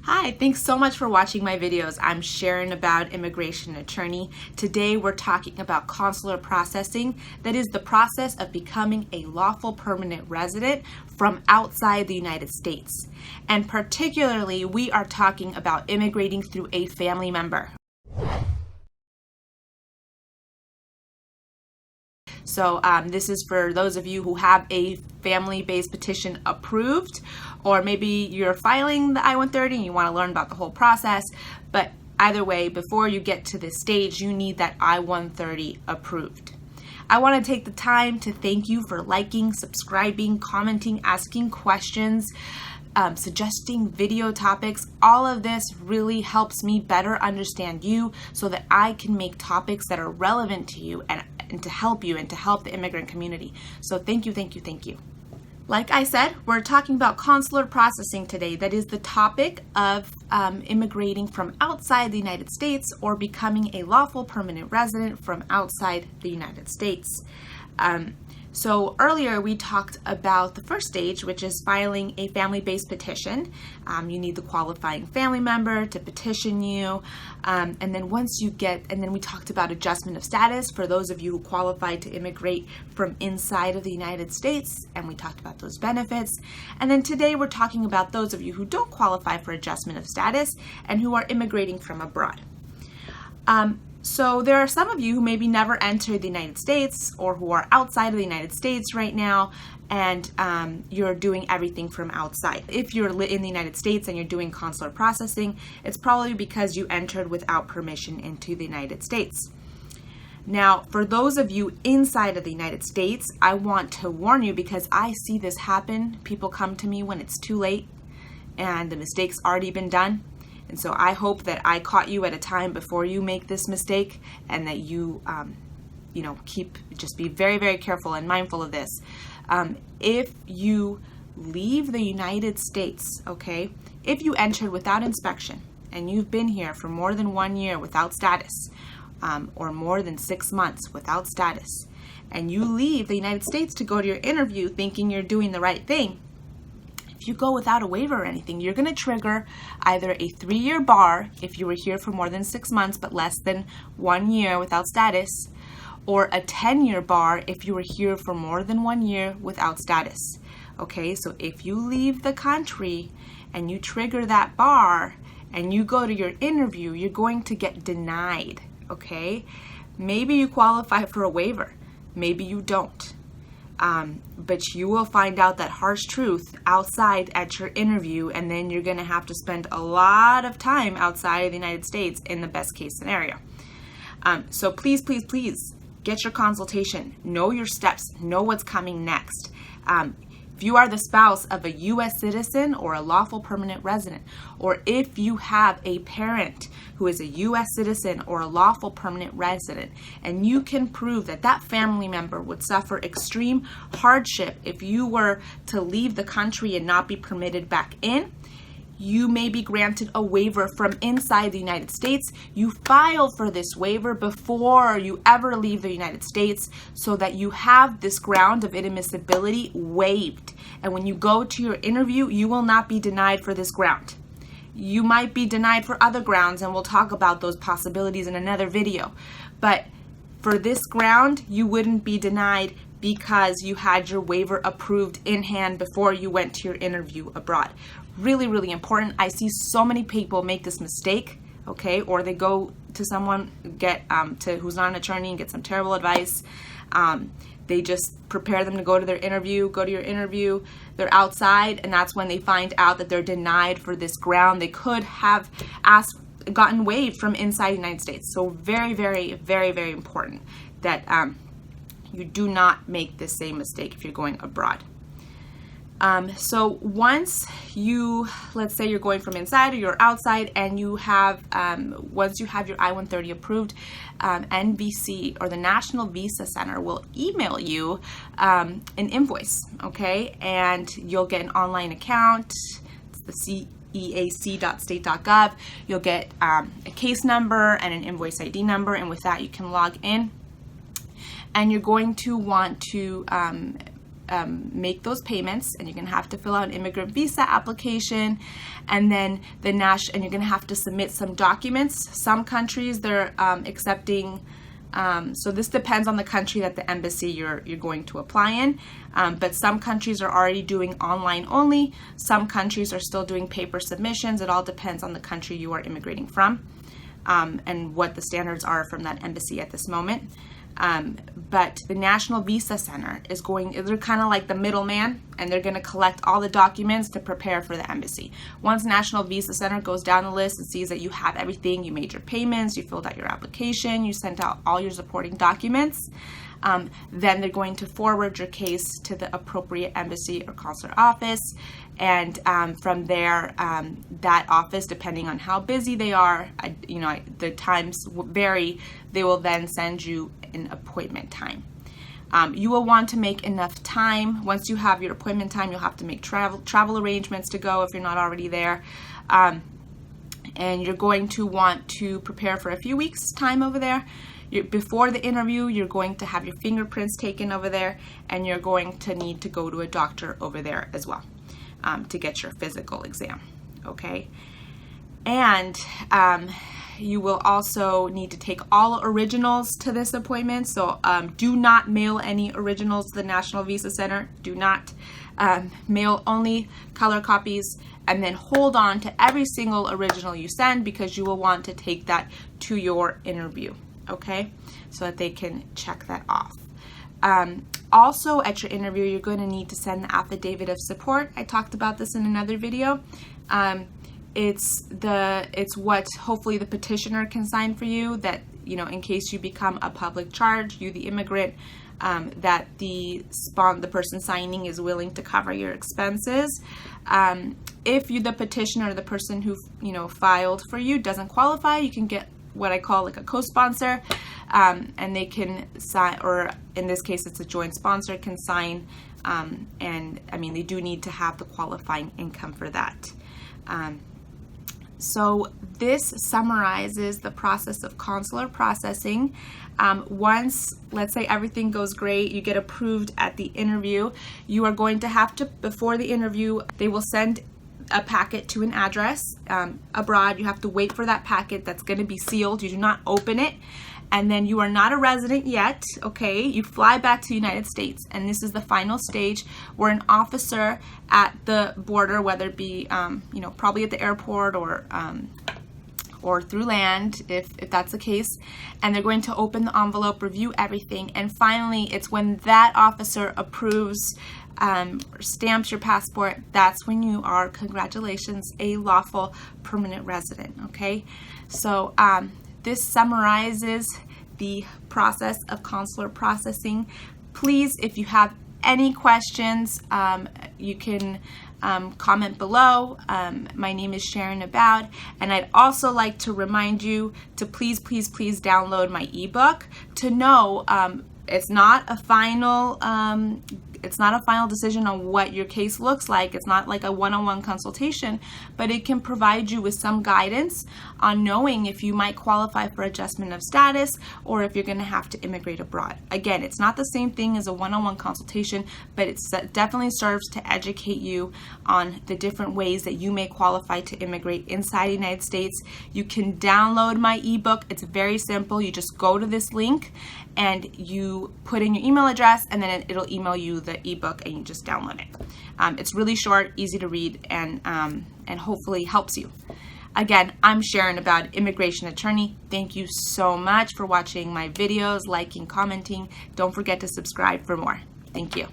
Hi, thanks so much for watching my videos. I'm Sharon, Abaud immigration attorney. Today we're talking about consular processing, that is the process of becoming a lawful permanent resident from outside the United States. And particularly, we are talking about immigrating through a family member. So this is for those of you who have a family-based petition approved, or maybe you're filing the I-130 and you want to learn about the whole process. But either way, before you get to this stage, you need that I-130 approved. I want to take the time to thank you for liking, subscribing, commenting, asking questions, suggesting video topics. All of this really helps me better understand you so that I can make topics that are relevant to you and to help you and to help the immigrant community. So thank you, thank you, thank you. Like I said, we're talking about consular processing today. That is the topic of immigrating from outside the United States or becoming a lawful permanent resident from outside the United States. So earlier we talked about the first stage, which is filing a family-based petition. You need the qualifying family member to petition you. And then we talked about adjustment of status for those of you who qualify to immigrate from inside of the United States. And we talked about those benefits. And then today we're talking about those of you who don't qualify for adjustment of status and who are immigrating from abroad. So there are some of you who maybe never entered the United States or who are outside of the United States right now, and you're doing everything from outside. If you're in the United States and you're doing consular processing, it's probably because you entered without permission into the United States. Now, for those of you inside of the United States, I want to warn you because I see this happen. People come to me when it's too late and the mistake's already been done. And so I hope that I caught you at a time before you make this mistake, and that you, just be very, very careful and mindful of this. If you leave the United States, okay, if you entered without inspection and you've been here for more than 1 year without status, or more than 6 months without status, and you leave the United States to go to your interview thinking you're doing the right thing, if you go without a waiver or anything, you're going to trigger either a 3-year bar if you were here for more than 6 months but less than 1 year without status, or a 10-year bar if you were here for more than 1 year without status. Okay, so if you leave the country and you trigger that bar and you go to your interview, you're going to get denied. Okay, maybe you qualify for a waiver, maybe you don't. But you will find out that harsh truth outside at your interview, and then you're going to have to spend a lot of time outside of the United States in the best case scenario. So please, please, please get your consultation, know your steps, know what's coming next. If you are the spouse of a U.S. citizen or a lawful permanent resident, or if you have a parent who is a U.S. citizen or a lawful permanent resident, and you can prove that that family member would suffer extreme hardship if you were to leave the country and not be permitted back in, you may be granted a waiver from inside the United States. You file for this waiver before you ever leave the United States so that you have this ground of inadmissibility waived. And when you go to your interview, you will not be denied for this ground. You might be denied for other grounds, and we'll talk about those possibilities in another video. But for this ground, you wouldn't be denied because you had your waiver approved in hand before you went to your interview abroad. Really, really important. I see so many people make this mistake, okay, or they go to someone who's not an attorney and get some terrible advice. They just prepare them to go to their interview, go to your interview, they're outside, and that's when they find out that they're denied for this ground. They could have gotten waived from inside the United States. So very, very, very, very important that you do not make this same mistake if you're going abroad. So once let's say you're going from inside or you're outside, and you have, once you have your I-130 approved, NVC or the National Visa Center will email you an invoice, okay? And you'll get an online account. It's the eac.state.gov. You'll get a case number and an invoice ID number, and with that you can log in. And you're going to want to make those payments, and you're going to have to fill out an immigrant visa application, and then and you're going to have to submit some documents. Some countries, they're accepting, so this depends on the country that the embassy you're going to apply in, but some countries are already doing online only. Some countries are still doing paper submissions. It all depends on the country you are immigrating from, and what the standards are from that embassy at this moment. But the National Visa Center they're kind of like the middleman, and they're going to collect all the documents to prepare for the embassy. Once National Visa Center goes down the list and sees that you have everything, you made your payments, you filled out your application, you sent out all your supporting documents, then they're going to forward your case to the appropriate embassy or consular office, and from there, that office, depending on how busy they are, the times vary, they will then send you an appointment time. You will want to make enough time. Once you have your appointment time, you'll have to make travel arrangements to go if you're not already there. And you're going to want to prepare for a few weeks' time over there. Before the interview, you're going to have your fingerprints taken over there, and you're going to need to go to a doctor over there as well to get your physical exam, okay? And you will also need to take all originals to this appointment, so do not mail any originals to the National Visa Center. Do not mail only color copies, and then hold on to every single original you send, because you will want to take that to your interview, okay, so that they can check that off. Also at your interview, you're going to need to send the affidavit of support. I talked about this in another video. It's what hopefully the petitioner can sign for you, that, in case you become a public charge, you the immigrant, that the person signing is willing to cover your expenses. If the petitioner or the person who filed for you doesn't qualify, you can get what I call like a co-sponsor, and they can sign, or in this case it's a joint sponsor, can sign, and they do need to have the qualifying income for that. So this summarizes the process of consular processing. Once, let's say everything goes great, you get approved at the interview, you are going to have to, before the interview, they will send a packet to an address. Abroad, you have to wait for that packet. That's going to be sealed. You do not open it. And then you are not a resident yet, okay? You fly back to the United States, and this is the final stage where an officer at the border, whether it be, probably at the airport or through land, if that's the case, and they're going to open the envelope, review everything, and finally, it's when that officer approves, stamps your passport, that's when you are, congratulations, a lawful permanent resident, okay? So this summarizes the process of consular processing. Please, if you have any questions, you can comment below. My name is Sharon Abaud, and I'd also like to remind you to please download my ebook to know it's not a final decision on what your case looks like. It's not like a one-on-one consultation, but it can provide you with some guidance on knowing if you might qualify for adjustment of status or if you're going to have to immigrate abroad. Again, it's not the same thing as a one-on-one consultation, but it definitely serves to educate you on the different ways that you may qualify to immigrate inside the United States. You can download my ebook. It's very simple. You just go to this link and you put in your email address, and then it'll email you the ebook, and you just download it. It's really short, easy to read, and hopefully helps you. Again, I'm Sharon Abaud, immigration attorney. Thank you so much for watching my videos, liking, commenting. Don't forget to subscribe for more. Thank you.